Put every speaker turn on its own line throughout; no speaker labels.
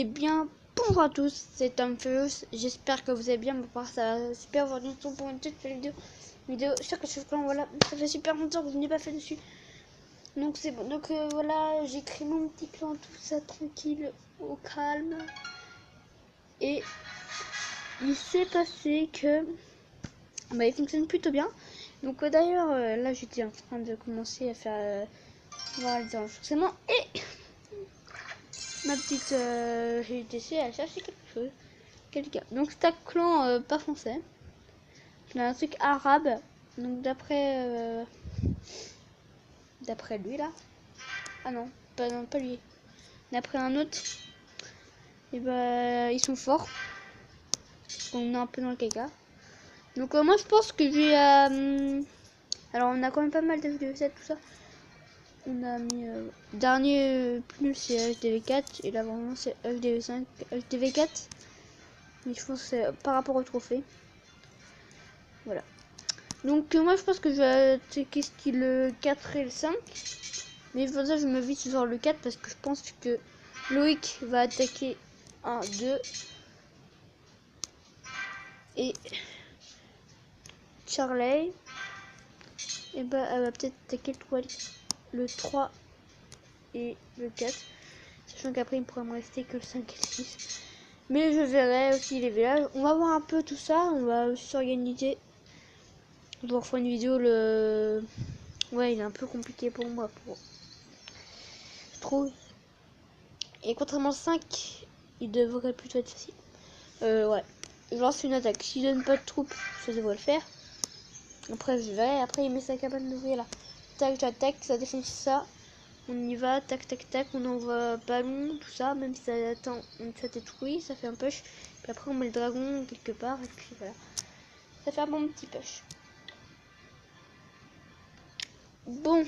Eh bien, bonjour à tous, c'est Tom Furious. J'espère que vous allez bien. Ça va super. Aujourd'hui, on se retrouve pour une toute vidéo. Chaque clan, voilà, ça fait super longtemps que je n'ai pas fait dessus. Donc c'est bon. Donc voilà, j'ai créé mon petit clan, tout ça tranquille, au calme. Et il s'est passé que il fonctionne plutôt bien. Donc d'ailleurs, là j'étais en train de commencer à faire voir les enregistrements et ma petite GTC a cherché quelque chose. Quelqu'un. Donc c'est un clan pas français. C'est un truc arabe. Donc d'après lui là. Ah non, pas lui. D'après un autre. Et bah ils sont forts. On est un peu dans le caca. Donc moi je pense que j'ai alors on a quand même pas mal d'FDV7 tout ça. On a mis dernier plus c'est HDV4 et là vraiment c'est HDV5, HDV4. Mais je pense que c'est par rapport au trophée. Voilà. Donc moi je pense que je vais attaquer style 4 et le 5. Mais pour ça je me vise sur le 4 parce que je pense que Loïc va attaquer 1, 2. Et Charlie. Et bah elle va peut-être attaquer le 3 et le 4. Sachant qu'après il pourrait me rester que le 5 et le 6. Mais je verrai aussi les villages. On va voir un peu tout ça. On va aussi s'organiser. On va refaire une vidéo le... Ouais, il est un peu compliqué pour moi. Je trouve. Et contrairement au 5, il devrait plutôt être facile. Ouais. Je lance une attaque. S'il donne pas de troupes, ça devrait le faire. Après, je verrai. Après, il met sa cabane d'ouvrier là. Tac, j'attaque, ça défonce ça. On y va, tac, tac, tac. On envoie ballon, tout ça. Même si ça attend, ça détruit, ça fait un push. Puis après, on met le dragon quelque part. Et puis voilà. Ça fait un bon petit push. Bon.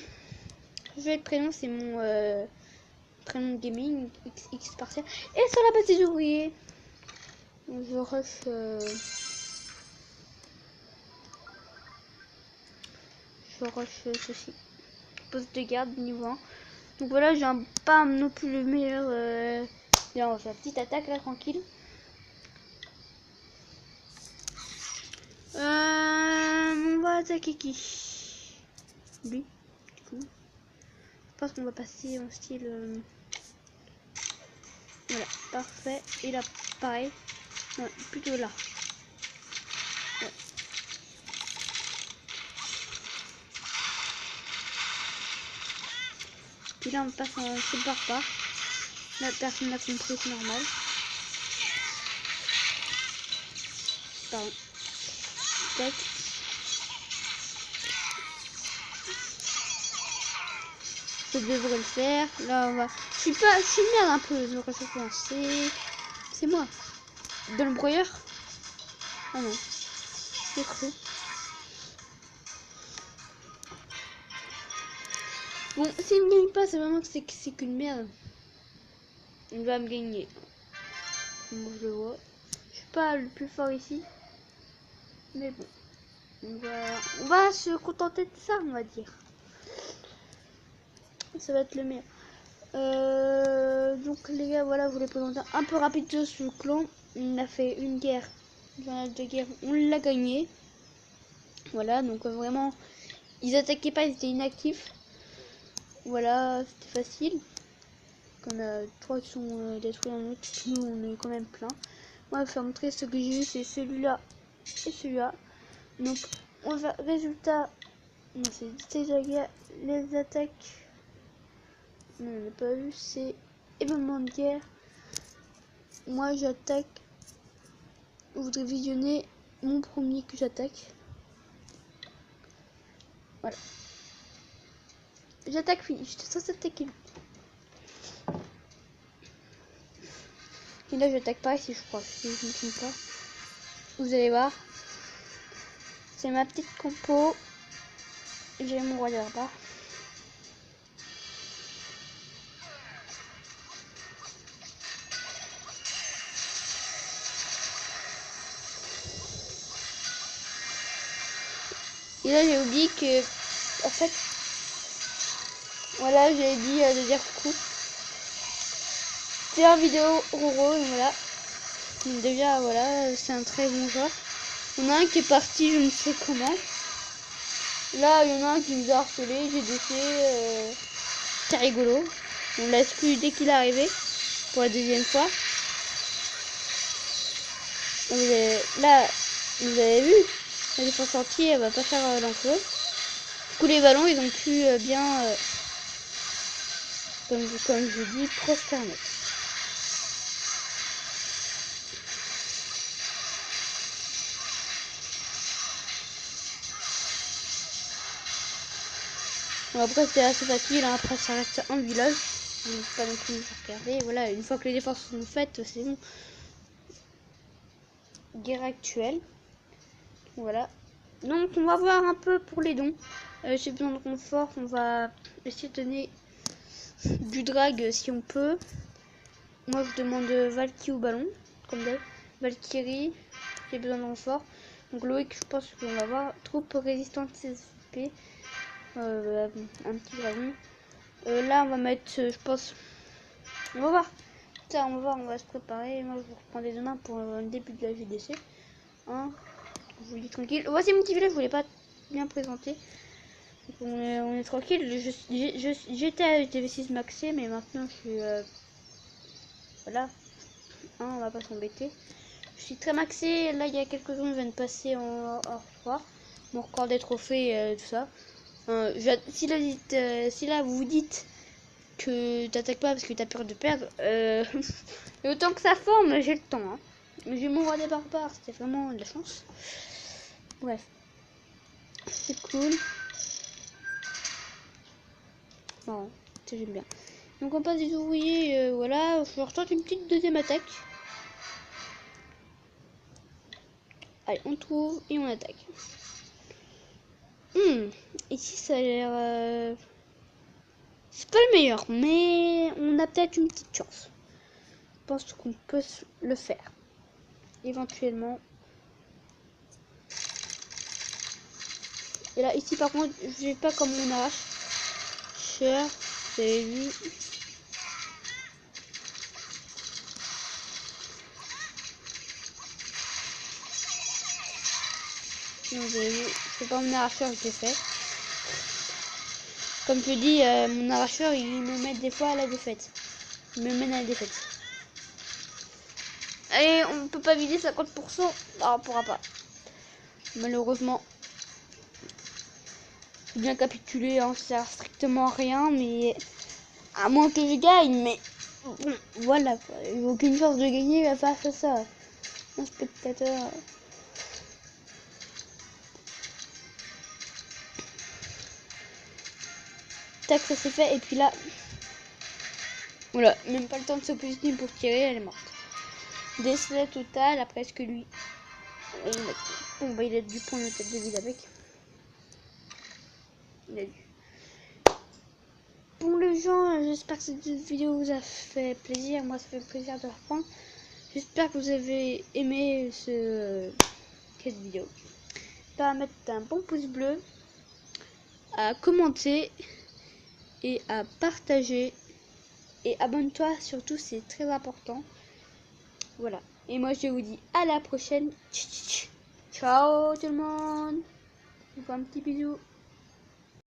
Je vais le prénom, c'est mon prénom de gaming, X partiel. Et sur la base des ouvriers, je rush. Je rush ceci. Poste de garde niveau 1. Donc voilà, j'ai pas non plus le meilleur. Bien, on va faire une petite attaque là, tranquille. On va attaquer qui? Lui, du coup. Je pense qu'on va passer en style. Voilà, parfait. Et là, pareil. Ouais, plutôt là. Ouais. Puis là, on passe en style barbare. Là, personne n'a compris, c'est normal. Pardon. Tac. Ça devrait le faire. Là, on va. Je suis merde un peu. Je me c'est moi. Dans le broyeur. Ah non. C'est cru. Bon, s'il me gagne pas, c'est vraiment que c'est qu'une merde. Il va me gagner. Bon, je le vois. Je suis pas le plus fort ici. Mais bon. On va se contenter de ça, on va dire. Ça va être le meilleur. Donc les gars, voilà, je voulais présenter un peu rapide sur le clan. On a fait une guerre. De guerre, on l'a gagné. Voilà, donc vraiment, ils attaquaient pas, ils étaient inactifs. Voilà, c'était facile. On a 3 qui sont détruits dans l'autre. Nous, on est quand même plein. Moi, je vais faire montrer ce que j'ai eu, c'est celui-là et celui-là. Donc, on va résultat. Non, c'est déjà les attaques. Non, on n'a pas vu, c'est événement de guerre. Moi, j'attaque. Vous voudrez visionner mon premier que j'attaque. Voilà. J'attaque finish. Ça, c'était et là, j'attaque pas ici, je crois. Si je ne me trompe pas. Vous allez voir. C'est ma petite compo. J'ai mon roi là-bas. Et là, j'ai oublié que, en fait, voilà, j'ai dit de dire coucou. C'est un vidéo Roro, donc voilà. Donc déjà, voilà, c'est un très bon joueur. Il y en a un qui est parti, je ne sais comment. Là, il y en a un qui nous a harcelé, GDC, c'est rigolo. On l'a exclu dès qu'il est arrivé, pour la deuxième fois. Là, vous avez vu, la défense entière, elle va pas faire l'enfeu. Du coup, les ballons, ils ont pu bien, comme je dis, prospérer. Bon, après, c'était assez facile, hein. Après, ça reste un village. Donc, pas non plus regarder. Voilà, une fois que les défenses sont faites, c'est bon. Guerre actuelle. Voilà. Donc, on va voir un peu pour les dons. J'ai besoin de confort. On va essayer de donner du drag si on peut. Moi, je demande Valky ou ballon. Comme d'hab. Valkyrie. J'ai besoin de renfort. Donc, Loïc, je pense qu'on va voir. Troupe résistante CSP. Un petit dragon. Là, on va mettre, je pense. On va voir. Ça, on va voir, on va se préparer. Moi, je vous reprendrai demain pour le début de la GDC. Hein, je vous dis tranquille. Voici mon petit village, je voulais pas bien présenter. Donc, on est tranquille. J'étais à TV6 maxé, mais maintenant je suis. Voilà. Hein, on va pas s'embêter. Je suis très maxé. Là, il y a quelques jours, je viens de passer en 3. Mon record des trophées, tout ça. Si là, vous vous dites que t'attaques pas parce que t'as peur de perdre, et autant que ça forme, j'ai le temps, hein. J'ai mon roi des barbares, c'était vraiment de la chance. Bref, c'est cool. Bon, j'aime bien. Donc on passe des ouvriers, voilà, je retente une petite deuxième attaque. Allez, on trouve et on attaque. Ici ça a l'air... c'est pas le meilleur, mais on a peut-être une petite chance. Je pense qu'on peut le faire. Éventuellement. Et là, ici par contre, je sais pas comment on arrache. Cher, vous avez vu. Non, vous avez vu, c'est pas mon arracheur que j'ai fait. Comme je dis, mon arracheur, il me met des fois à la défaite. Il me mène à la défaite. Allez, on peut pas vider 50%. Ah, on pourra pas. Malheureusement. Faut bien capituler, hein, ça sert strictement à rien, mais à moins que je gagne, mais bon, voilà quoi. J'ai aucune chance de gagner face à ça. Un spectateur. Tac, ça s'est fait, et puis là, voilà, même pas le temps de se positionner pour tirer, elle est morte. Décès total, après est-ce que lui, bon bah il a dû prendre le tête de ville avec. Il a dû. Bon les gens, j'espère que cette vidéo vous a fait plaisir. Moi ça fait plaisir de reprendre. J'espère que vous avez aimé cette vidéo. Pas à mettre un bon pouce bleu, à commenter et à partager. Et abonne-toi surtout, c'est très important. Voilà. Et moi je vous dis à la prochaine. Ciao tout le monde. Je vous fais un petit bisou.